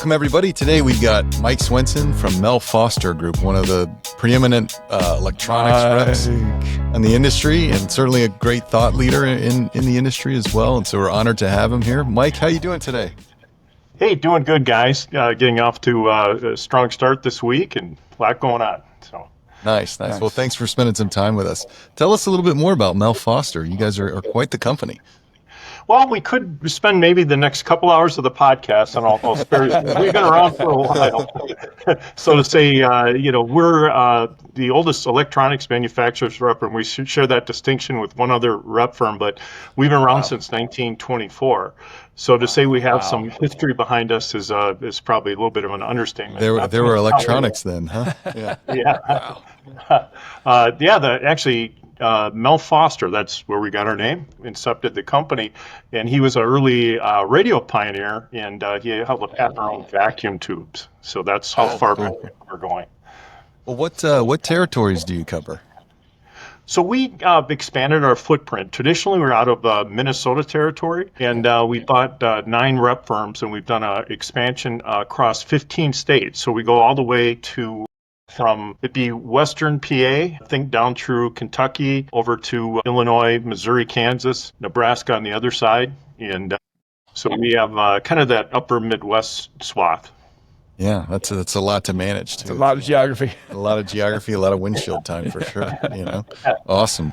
Welcome, everybody. Today we've got Mike Swenson from Mel Foster Group, one of the preeminent electronics reps in the industry, and certainly a great thought leader in the industry as well. And so we're honored to have him here. Mike, how you doing today? Hey, doing good, guys. Getting off to a strong start this week and a lot going on. So Nice. Well, thanks for spending some time with us. Tell us a little bit more about Mel Foster. You guys are quite the company. Well, we could spend maybe the next couple hours of the podcast, and I'll spare you. We've been around for a while. So to say, we're the oldest electronics manufacturers rep, and we share that distinction with one other rep firm, but we've been around since 1924. So to say we have some history behind us is probably a little bit of an understatement. There were electronics then, huh? Yeah. Yeah. Mel Foster, that's where we got our name, incepted the company, and he was an early radio pioneer, and he held a patent on vacuum tubes. So that's how far back we're going. Well, what territories do you cover? So we expanded our footprint. Traditionally, we're out of Minnesota territory, and we bought 9 rep firms, and we've done an expansion across 15 states. So we go all the way from it'd be Western PA, I think down through Kentucky, over to Illinois, Missouri, Kansas, Nebraska on the other side. And so we have kind of that upper Midwest swath. Yeah, that's a lot to manage too. It's a lot of geography. A lot of windshield time for sure. Awesome.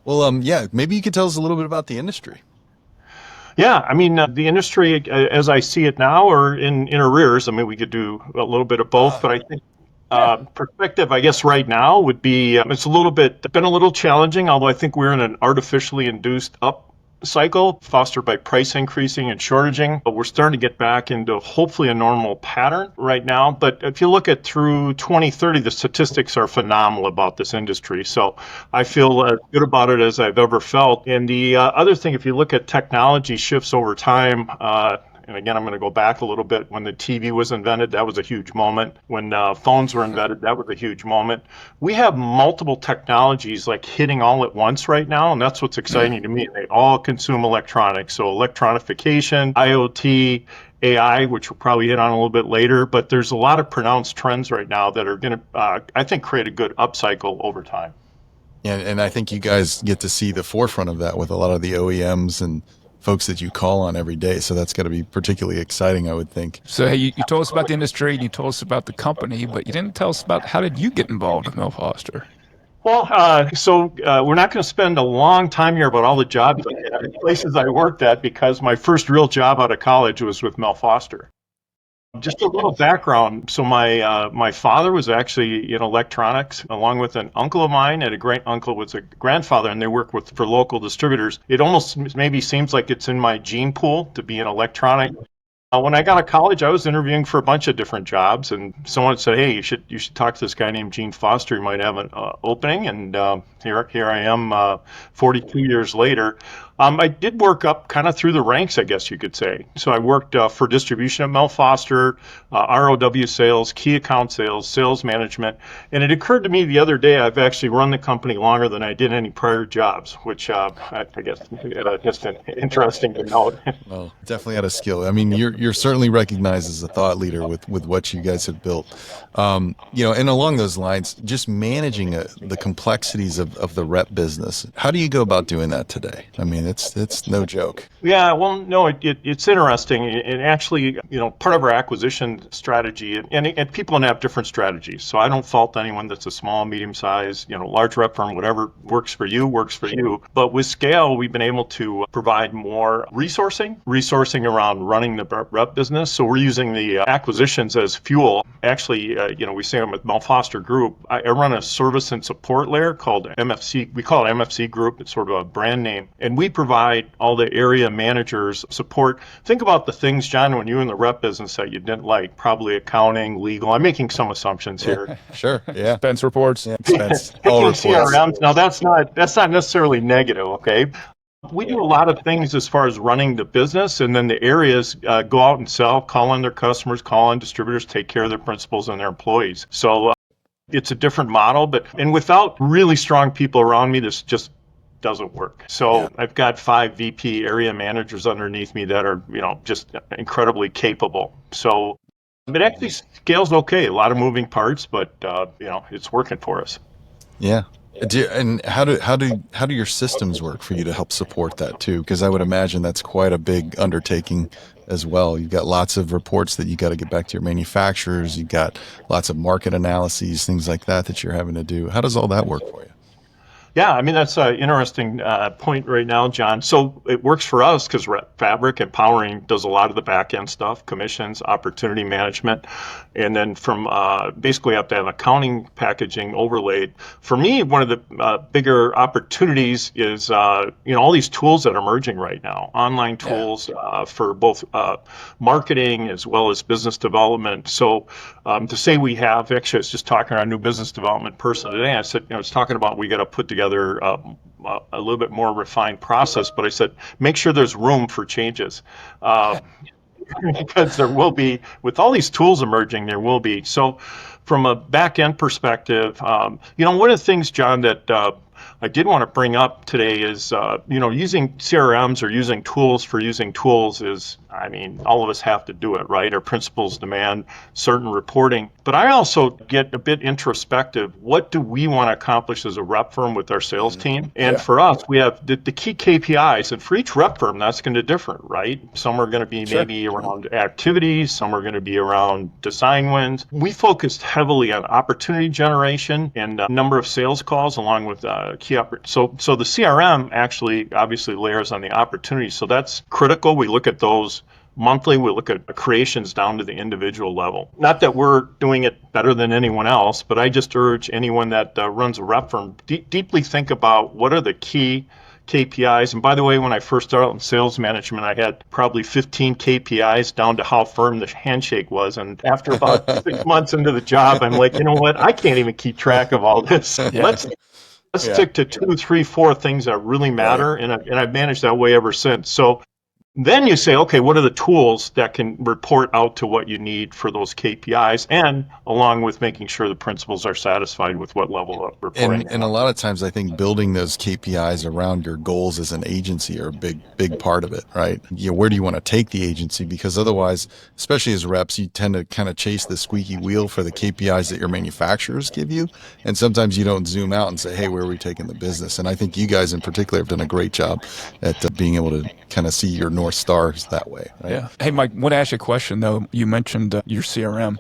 Well, maybe you could tell us a little bit about the industry. Yeah, I mean, the industry, as I see it now, or in arrears. I mean, we could do a little bit of both, but I think perspective, I guess, right now would be it's been a little challenging, although I think we're in an artificially induced up cycle fostered by price increasing and shortaging. But we're starting to get back into hopefully a normal pattern right now. But if you look at through 2030, the statistics are phenomenal about this industry. So I feel as good about it as I've ever felt. And the other thing, if you look at technology shifts over time, and again, I'm going to go back a little bit. When the TV was invented, that was a huge moment. When phones were invented, that was a huge moment. We have multiple technologies like hitting all at once right now, and that's what's exciting to me. They all consume electronics. So electronification, IoT, AI, which we'll probably hit on a little bit later. But there's a lot of pronounced trends right now that are going to, I think, create a good upcycle over time. Yeah, and I think you guys get to see the forefront of that with a lot of the OEMs and folks that you call on every day. So that's got to be particularly exciting, I would think. So hey, you told us about the industry and you told us about the company, but you didn't tell us about how did you get involved with Mel Foster? Well, we're not going to spend a long time here about all the jobs and places I worked at, because my first real job out of college was with Mel Foster. Just a little background. So my father was actually in electronics, along with an uncle of mine, and a great uncle was a grandfather, and they work for local distributors. It almost maybe seems like it's in my gene pool to be an electronic. When I got to college, I was interviewing for a bunch of different jobs, and someone said, "Hey, you should talk to this guy named Gene Foster. He might have an opening." And here I am, 42 years later. I did work up kind of through the ranks, I guess you could say. So I worked for distribution at Mel Foster, ROW sales, key account sales, sales management. And it occurred to me the other day, I've actually run the company longer than I did any prior jobs, which I guess just interesting to note. Well, definitely had a skill. I mean, you're certainly recognized as a thought leader with what you guys have built. And along those lines, just managing the complexities of the rep business. How do you go about doing that today? I mean, it's no joke. Yeah, well, no, it's interesting. And actually, part of our acquisition strategy, and people have different strategies. So I don't fault anyone that's a small, medium-sized, large rep firm, whatever works for you. But with scale, we've been able to provide more resourcing around running the rep business. So we're using the acquisitions as fuel. Actually, we say I'm with Mel Foster Group. I run a service and support layer called MFC. We call it MFC Group. It's sort of a brand name. And we provide all the area managers support. Think about the things, John, when you were in the rep business that you didn't like, probably accounting, legal. I'm making some assumptions here. Sure, yeah. Expense reports. Yeah, all reports. CRMs. Now, that's not necessarily negative, okay? We do a lot of things as far as running the business, and then the areas go out and sell, call on their customers, call on distributors, take care of their principals and their employees. So it's a different model, and without really strong people around me, this just doesn't work. So I've got 5 VP area managers underneath me that are, just incredibly capable. So it actually scales okay. A lot of moving parts, but it's working for us. Yeah. And how do your systems work for you to help support that too? Because I would imagine that's quite a big undertaking as well. You've got lots of reports that you got to get back to your manufacturers. You've got lots of market analyses, things like that you're having to do. How does all that work for you? Yeah, I mean, that's an interesting point right now, John. So it works for us because Repfabric and Powering does a lot of the back end stuff, commissions, opportunity management, and then from basically have to have accounting packaging overlaid. For me, one of the bigger opportunities is, all these tools that are emerging right now, online tools for both marketing as well as business development. So to say we have, actually, I was just talking to our new business development person today. I said, I was talking about we got to put together a little bit more refined process, but I said, make sure there's room for changes. Because there will be, with all these tools emerging, there will be. So from a back end perspective, one of the things, John, that I did want to bring up today is, using CRMs or using tools for using tools is, all of us have to do it, right? Our principals demand certain reporting. But I also get a bit introspective. What do we want to accomplish as a rep firm with our sales team? And for us, we have the key KPIs. And for each rep firm, that's going to differ, right? Some are going to be maybe around activities. Some are going to be around design wins. We focused heavily on opportunity generation and number of sales calls along with so the CRM actually obviously layers on the opportunity. So that's critical. We look at those monthly. We look at creations down to the individual level. Not that we're doing it better than anyone else, but I just urge anyone that runs a rep firm, deeply think about what are the key KPIs. And by the way, when I first started in sales management, I had probably 15 KPIs down to how firm the handshake was. And after about 6 months into the job, I'm like, you know what? I can't even keep track of all this. Let's stick to 2, 3, 4 things that really matter. And I've managed that way ever since. So then you say, okay, what are the tools that can report out to what you need for those KPIs, and along with making sure the principals are satisfied with what level of reporting. And a lot of times I think building those KPIs around your goals as an agency are a big part of it, right? Where do you want to take the agency? Because otherwise, especially as reps, you tend to kind of chase the squeaky wheel for the KPIs that your manufacturers give you. And sometimes you don't zoom out and say, hey, where are we taking the business? And I think you guys in particular have done a great job at being able to kind of see your North Stars that way. Right? Yeah. Hey, Mike, I want to ask you a question, though. You mentioned your CRM.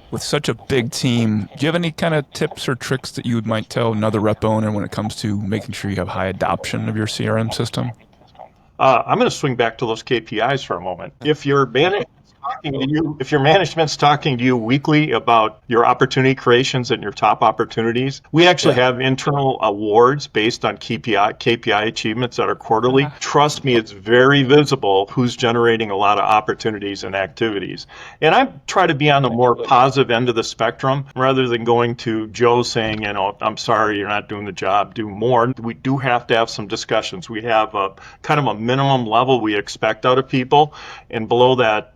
With such a big team, do you have any kind of tips or tricks that you might tell another rep owner when it comes to making sure you have high adoption of your CRM system? I'm going to swing back to those KPIs for a moment. If your management's talking to you weekly about your opportunity creations and your top opportunities, we actually have internal awards based on KPI achievements that are quarterly. Trust me, it's very visible who's generating a lot of opportunities and activities. And I try to be on the more positive end of the spectrum rather than going to Joe saying, I'm sorry, you're not doing the job, do more. We do have to have some discussions. We have a kind of a minimum level we expect out of people, and below that,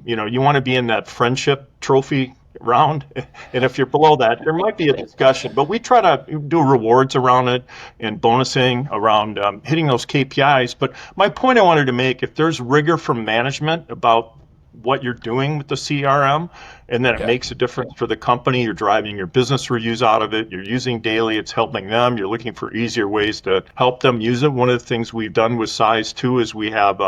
you want to be in that friendship trophy round. And if you're below that, there might be a discussion. But we try to do rewards around it and bonusing around hitting those KPIs. But my point I wanted to make, if there's rigor from management about what you're doing with the CRM, and then it makes a difference for the company. You're driving your business reviews out of it. You're using daily. It's helping them. You're looking for easier ways to help them use it. One of the things we've done with Size, too, is we have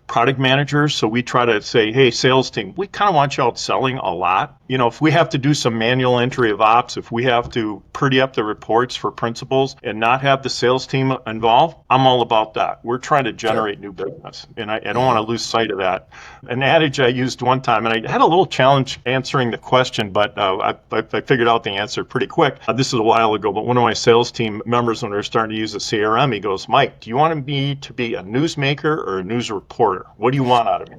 product managers. So we try to say, hey, sales team, we kind of want you out selling a lot. If we have to do some manual entry of ops, if we have to pretty up the reports for principals and not have the sales team involved, I'm all about that. We're trying to generate new business. And I don't want to lose sight of that. An adage I used one time, and I had a little challenge answering the question, but I figured out the answer pretty quick. This is a while ago, but one of my sales team members, when they were starting to use the CRM, he goes, Mike, do you want me to be a newsmaker or a news reporter? What do you want out of me?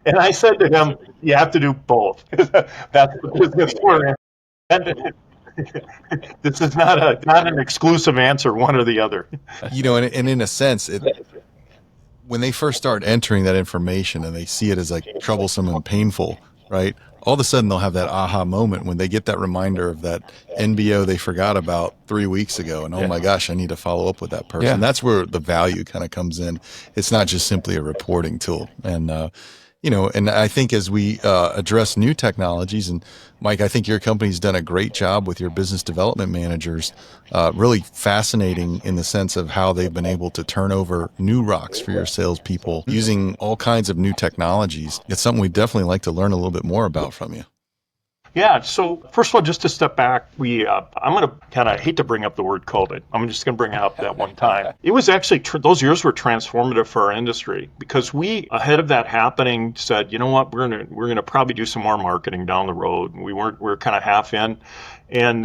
And I said to him, you have to do both. That's the business we're in. This is not an exclusive answer, one or the other. And in a sense, when they first start entering that information and they see it as like troublesome and painful, right? All of a sudden they'll have that aha moment when they get that reminder of that NBO they forgot about 3 weeks ago. And oh my gosh, I need to follow up with that person. Yeah. That's where the value kind of comes in. It's not just simply a reporting tool. And, and I think as we address new technologies, and Mike, I think your company's done a great job with your business development managers, really fascinating in the sense of how they've been able to turn over new rocks for your salespeople using all kinds of new technologies. It's something we'd definitely like to learn a little bit more about from you. Yeah, so first of all, just to step back, I'm going to kind of hate to bring up the word COVID. I'm just going to bring it up that one time. It was actually, those years were transformative for our industry because we, ahead of that happening, said, you know what, we're going to probably do some more marketing down the road. We were kind of half in. And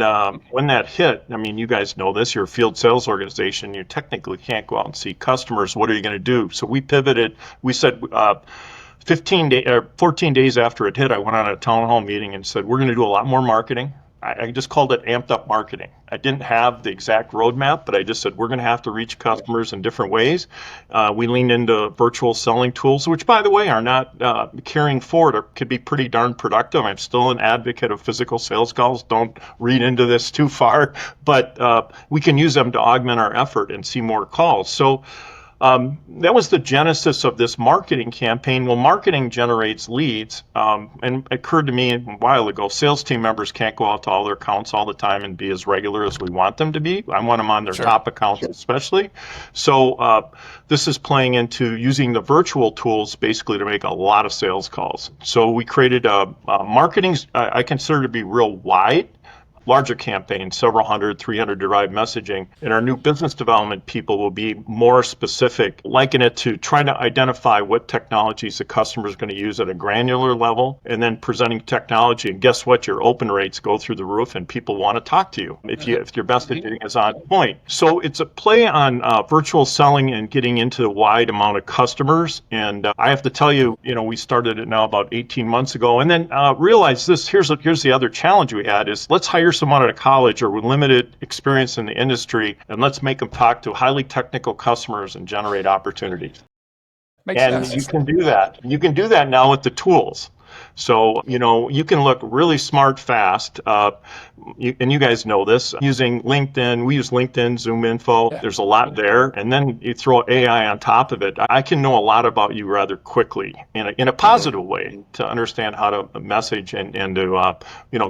when that hit, I mean, you guys know this, you're a field sales organization, you technically can't go out and see customers. What are you going to do? So we pivoted. We said, 14 days after it hit, I went on a town hall meeting and said, we're going to do a lot more marketing. I just called it amped up marketing. I didn't have the exact roadmap, but I just said, we're going to have to reach customers in different ways. We leaned into virtual selling tools, which, by the way, are not carrying forward or could be pretty darn productive. I'm still an advocate of physical sales calls. Don't read into this too far, but we can use them to augment our effort and see more calls. So that was the genesis of this marketing campaign. Well, marketing generates leads, and it occurred to me a while ago, sales team members can't go out to all their accounts all the time and be as regular as we want them to be. I want them on their top accounts especially. So this is playing into using the virtual tools basically to make a lot of sales calls. So we created a marketing, I consider to be real wide, larger campaign, several hundred, 300 derived messaging. And our new business development people will be more specific, liken it to trying to identify what technologies the customer is going to use at a granular level, and then presenting technology. And guess what? Your open rates go through the roof and people want to talk to you if your messaging is on point. So it's a play on virtual selling and getting into a wide amount of customers. And I have to tell you, we started it now about 18 months ago, and then realized this, here's the other challenge we had is let's hire someone out of college or with limited experience in the industry, and let's make them talk to highly technical customers and generate opportunities. Makes sense. You can do that. You can do that now with the tools. So, you can look really smart fast. And you guys know this. Using LinkedIn, we use LinkedIn, Zoom Info. Yeah. There's a lot there. And then you throw AI on top of it. I can know a lot about you rather quickly in a positive way to understand how to message and to,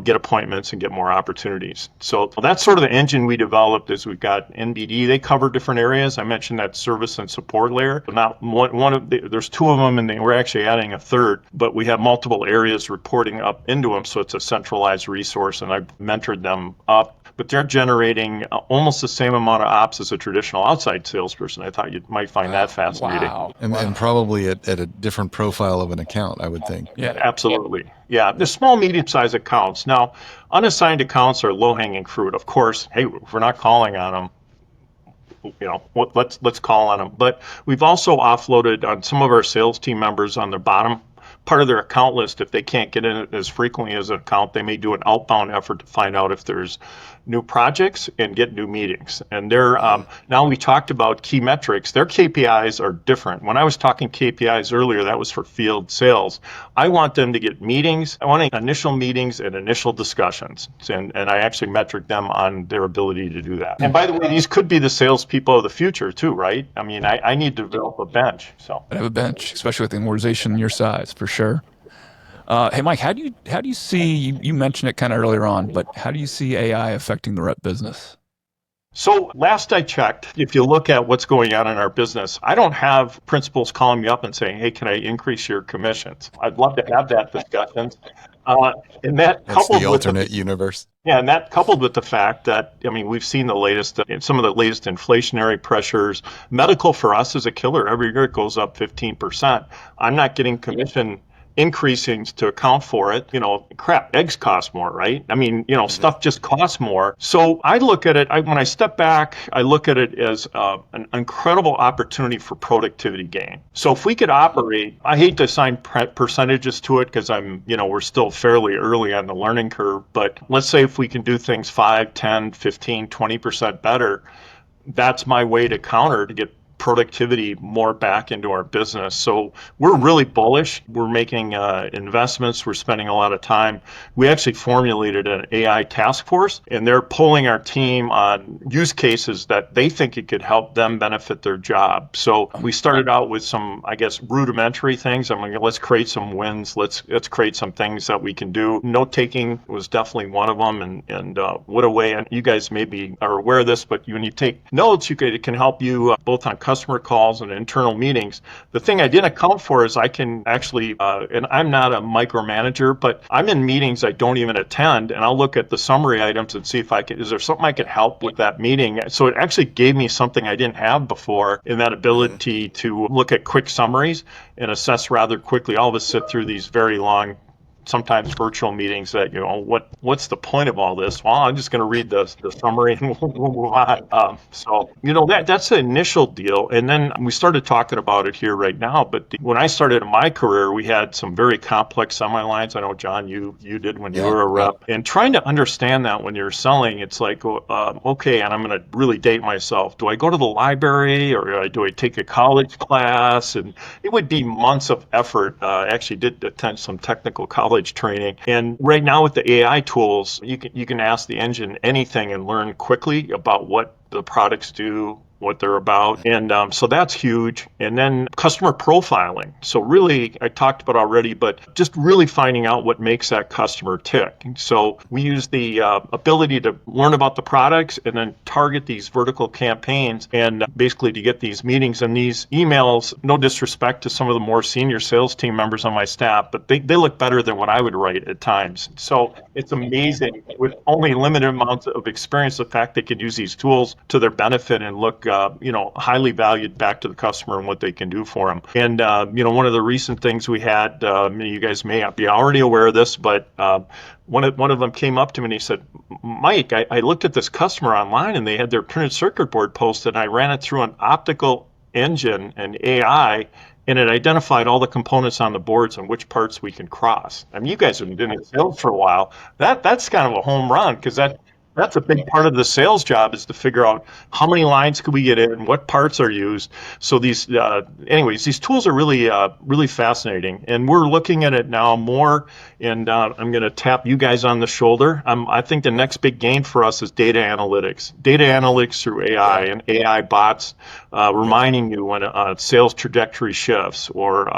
get appointments and get more opportunities. So that's sort of the engine we developed as we've got NBD. They cover different areas. I mentioned that service and support layer. Not there's two of them, and we're actually adding a third, but we have multiple areas reporting up into them, so it's a centralized resource, and I've mentored them up, but they're generating almost the same amount of ops as a traditional outside salesperson. I thought you might find that fascinating. Wow. And probably at a different profile of an account, I would think. Yeah, absolutely. Yeah, the small, medium-sized accounts. Now, unassigned accounts are low-hanging fruit. Of course, hey, if we're not calling on them, let's call on them. But we've also offloaded on some of our sales team members on the bottom part of their account list. If they can't get in it as frequently as an account, they may do an outbound effort to find out if there's new projects and get new meetings. And they're now we talked about key metrics. Their KPIs are different. When I was talking KPIs earlier, that was for field sales. I want them to get meetings. I want initial meetings and initial discussions. And I actually metric them on their ability to do that. And by the way, these could be the salespeople of the future too, right? I mean, I need to develop a bench. So I have a bench, especially with an organization your size, for sure. Hey, Mike, how do you see, you mentioned it kind of earlier on, but how do you see AI affecting the rep business? So last I checked, if you look at what's going on in our business, I don't have principals calling me up and saying, hey, can I increase your commissions? I'd love to have that discussion. And that That's the alternate universe. Yeah, and that coupled with the fact that, we've seen some of the latest inflationary pressures. Medical for us is a killer. Every year it goes up 15%. I'm not getting commission increasing to account for it. Eggs cost more, right? Stuff just costs more. So I look at it, when I step back, I look at it as an incredible opportunity for productivity gain. So if we could operate, I hate to assign percentages to it because we're still fairly early on the learning curve, but let's say if we can do things 5, 10, 15, 20% better, that's my way to counter to get productivity more back into our business. So we're really bullish. We're making investments. We're spending a lot of time. We actually formulated an AI task force, and they're pulling our team on use cases that they think it could help them benefit their job. So we started out with some, I guess, rudimentary things. I'm like, let's create some wins. Let's create some things that we can do. Note taking was definitely one of them, and what a way. And you guys maybe are aware of this, but when you take notes, it can help you both on customer calls and internal meetings. The thing I didn't account for is I can actually, and I'm not a micromanager, but I'm in meetings I don't even attend, and I'll look at the summary items and see if is there something I could help with that meeting. So it actually gave me something I didn't have before, in that ability to look at quick summaries and assess rather quickly. All of us sit through these very long, sometimes virtual meetings that, what's the point of all this? Well, I'm just going to read the summary and we'll move on. So, that's the initial deal. And then we started talking about it here right now. But when I started in my career, we had some very complex semi-lines. I know, John, you did when you were a rep. And trying to understand that when you're selling, it's like, okay, and I'm going to really date myself. Do I go to the library, or do I take a college class? And it would be months of effort. I actually did attend some technical college training. And right now with the AI tools, you can ask the engine anything and learn quickly about what the products do, what they're about. And so that's huge. And then customer profiling. So really, I talked about already, but just really finding out what makes that customer tick. So we use the ability to learn about the products and then target these vertical campaigns, and basically to get these meetings and these emails. No disrespect to some of the more senior sales team members on my staff, but they look better than what I would write at times. So it's amazing, with only limited amounts of experience, the fact they can use these tools to their benefit and look highly valued back to the customer and what they can do for them. And one of the recent things we had, you guys may not be already aware of this, but one of them came up to me and he said, Mike, I looked at this customer online and they had their printed circuit board posted, and I ran it through an optical engine and AI, and it identified all the components on the boards and which parts we can cross. I mean, you guys have been doing sales for a while. That's kind of a home run, because that's a big part of the sales job, is to figure out how many lines could we get in, what parts are used. So these tools are really fascinating, and we're looking at it now more. And I'm going to tap you guys on the shoulder. I think the next big game for us is data analytics through AI and AI bots, reminding you when sales trajectory shifts, or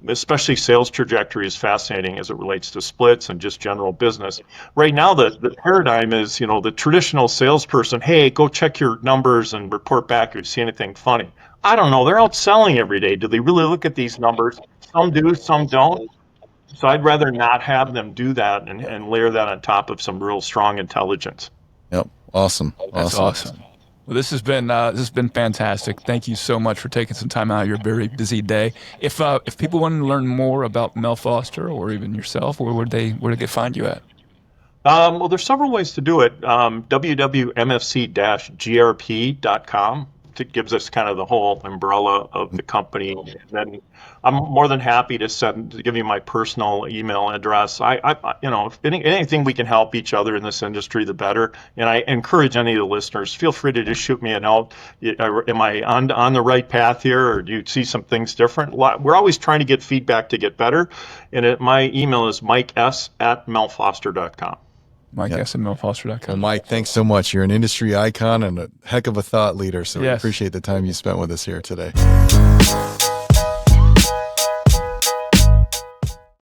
especially sales trajectory is fascinating as it relates to splits and just general business. Right now, the paradigm is, the traditional salesperson, hey, go check your numbers and report back if you see anything funny. I don't know. They're out selling every day. Do they really look at these numbers? Some do, some don't. So I'd rather not have them do that and layer that on top of some real strong intelligence. Yep. Awesome. That's awesome. Well, this has been fantastic. Thank you so much for taking some time out of your very busy day. If people want to learn more about Mel Foster or even yourself, where would they find you at? Well, there's several ways to do it. www.mfc-grp.com. It gives us kind of the whole umbrella of the company. And then I'm more than happy to give you my personal email address. If anything we can help each other in this industry, the better. And I encourage any of the listeners, feel free to just shoot me a note. Am I on the right path here, or do you see some things different? We're always trying to get feedback to get better. And my email is mikes@melfoster.com. Mike S. at melfoster.com. Well, Mike, thanks so much. You're an industry icon and a heck of a thought leader. So we appreciate the time you spent with us here today.